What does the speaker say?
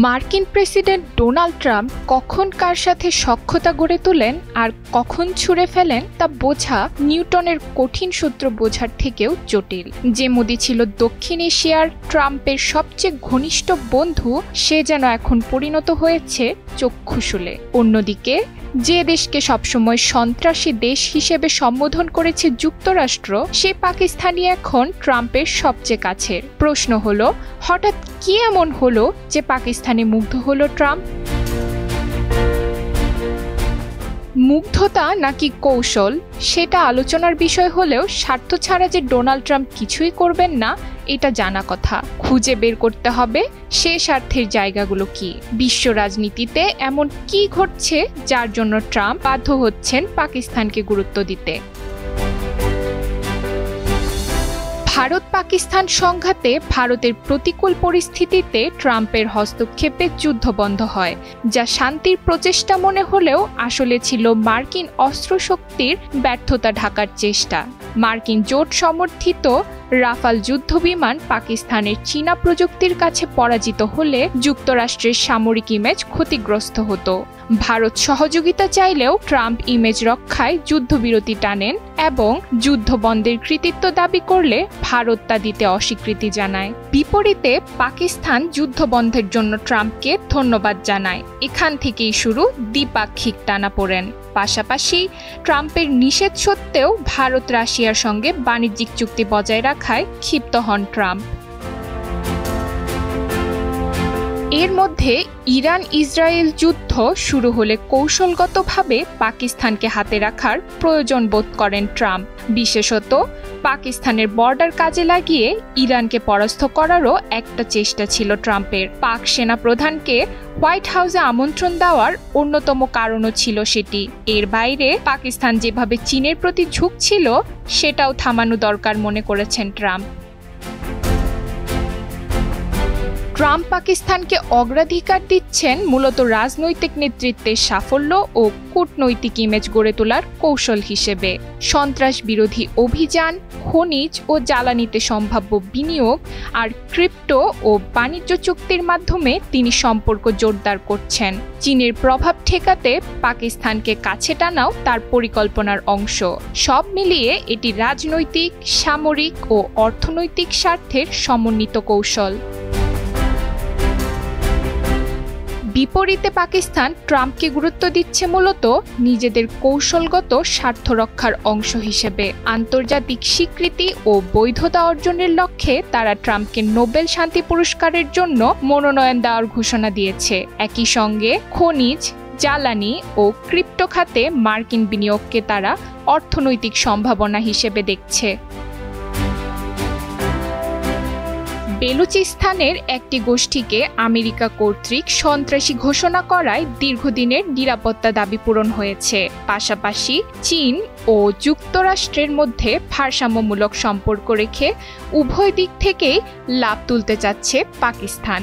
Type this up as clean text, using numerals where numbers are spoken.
মার্কিন president Donald Trump কখন কার সাথে সখ্যতা গড়ে তোলেন আর কখন ছুঁড়ে ফেলেন তা বোঝা নিউটনের কঠিন সূত্র বোঝার থেকেও জটিল। যে মোদি ছিল দক্ষিণ এশিয়ার ট্রাম্পের সবচেয়ে ঘনিষ্ঠ বন্ধু, সে যেন এখন পরিণত হয়েছে চক্ষুশূলে। অন্যদিকে যে দেশকে সবসময় সন্ত্রাসী দেশ হিসেবে সম্বোধন করেছে যুক্তরাষ্ট্র, সে পাকিস্তানই এখন ট্রাম্পের সবচেয়ে কাছের। প্রশ্ন হলো, হঠাৎ কি এমন হলো যে পাকিস্তানে মুগ্ধ হলো ট্রাম্প? মুগ্ধতা নাকি কৌশল, সেটা আলোচনার বিষয় হলেও স্বার্থ ছাড়া যে ডোনাল্ড ট্রাম্প কিছুই করবেন না এটা জানা কথা। খুঁজে বের করতে হবে সে স্বার্থের জায়গাগুলো কি। বিশ্ব রাজনীতিতে এমন কি ঘটছে যার জন্য ট্রাম্প বাধ্য হচ্ছেন পাকিস্তানকে গুরুত্ব দিতে? ভারত পাকিস্তান সংঘাতে ভারতের প্রতিকূল পরিস্থিতিতে ট্রাম্পের হস্তক্ষেপে যুদ্ধ বন্ধ হয়, যা শান্তির প্রচেষ্টা মনে হলেও আসলে ছিল মার্কিন অস্ত্রশক্তির ব্যর্থতা ঢাকার চেষ্টা। মার্কিন জোট সমর্থিত রাফাল যুদ্ধবিমান পাকিস্তানের চীনা প্রযুক্তির কাছে পরাজিত হলে যুক্তরাষ্ট্রের সামরিক ইমেজ ক্ষতিগ্রস্ত হতো। ভারত সহযোগিতা চাইলেও ট্রাম্প ইমেজ রক্ষায় যুদ্ধবিরতি টানেন এবং যুদ্ধ বন্ধের কৃতিত্ব দাবি করলে ভারত তা দিতে অস্বীকৃতি জানায়। বিপরীতে পাকিস্তান যুদ্ধ বন্ধের জন্য ট্রাম্পকে ধন্যবাদ জানায়। এখান থেকেই শুরু দ্বিপাক্ষিক টানাপোড়েন। পাশাপাশি ট্রাম্পের নিষেধ সত্ত্বেও ভারত রাশিয়ার সঙ্গে বাণিজ্যিক চুক্তি বজায় রাখায় ক্ষিপ্ত হন ট্রাম্প। এর মধ্যে ইরান ইসরায়েল যুদ্ধ শুরু হলে কৌশলগতভাবে পাকিস্তানকে হাতে রাখার প্রয়োজন বোধ করেন ট্রাম্প। বিশেষত পাকিস্তানের বর্ডার কাজে লাগিয়ে ইরানকে পরাস্ত করারও একটা চেষ্টা ছিল ট্রাম্পের। পাক সেনা প্রধানকে হোয়াইট হাউসে আমন্ত্রণ দেওয়ার অন্যতম কারণও ছিল সেটি। এর বাইরে পাকিস্তান যেভাবে চীনের প্রতি ঝুঁকছিল সেটাও থামানো দরকার মনে করেছেন ট্রাম্প। ট্রাম্প পাকিস্তানকে অগ্রাধিকার দিচ্ছেন মূলত রাজনৈতিক নেতৃত্বের সাফল্য ও কূটনৈতিক ইমেজ গড়ে তোলার কৌশল হিসেবে। সন্ত্রাস বিরোধী অভিযান, খনিজ ও জ্বালানিতে সম্ভাব্য বিনিয়োগ আর ক্রিপ্টো ও বাণিজ্য চুক্তির মাধ্যমে তিনি সম্পর্ক জোরদার করছেন। চীনের প্রভাব ঠেকাতে পাকিস্তানকে কাছে টানাও তার পরিকল্পনার অংশ। সব মিলিয়ে এটি রাজনৈতিক, সামরিক ও অর্থনৈতিক স্বার্থের সমন্বিত কৌশল। বিপরীতে পাকিস্তান ট্রাম্পকে গুরুত্ব দিচ্ছে মূলত নিজেদের কৌশলগত স্বার্থ রক্ষার অংশ হিসেবে। আন্তর্জাতিক স্বীকৃতি ও বৈধতা অর্জনের লক্ষ্যে তারা ট্রাম্পকে নোবেল শান্তি পুরস্কারের জন্য মনোনয়ন দেওয়ার ঘোষণা দিয়েছে। একই সঙ্গে খনিজ, জ্বালানি ও ক্রিপ্টো খাতে মার্কিন বিনিয়োগকে তারা অর্থনৈতিক সম্ভাবনা হিসেবে দেখছে। বেলুচিস্তানের একটি গোষ্ঠীকে আমেরিকা কর্তৃক সন্ত্রাসী ঘোষণা করায় দীর্ঘদিনের নিরাপত্তা দাবি পূরণ হয়েছে। পাশাপাশি চীন ও যুক্তরাষ্ট্রের মধ্যে ভারসাম্যমূলক সম্পর্ক রেখে উভয় দিক থেকেই লাভ তুলতে চাচ্ছে পাকিস্তান।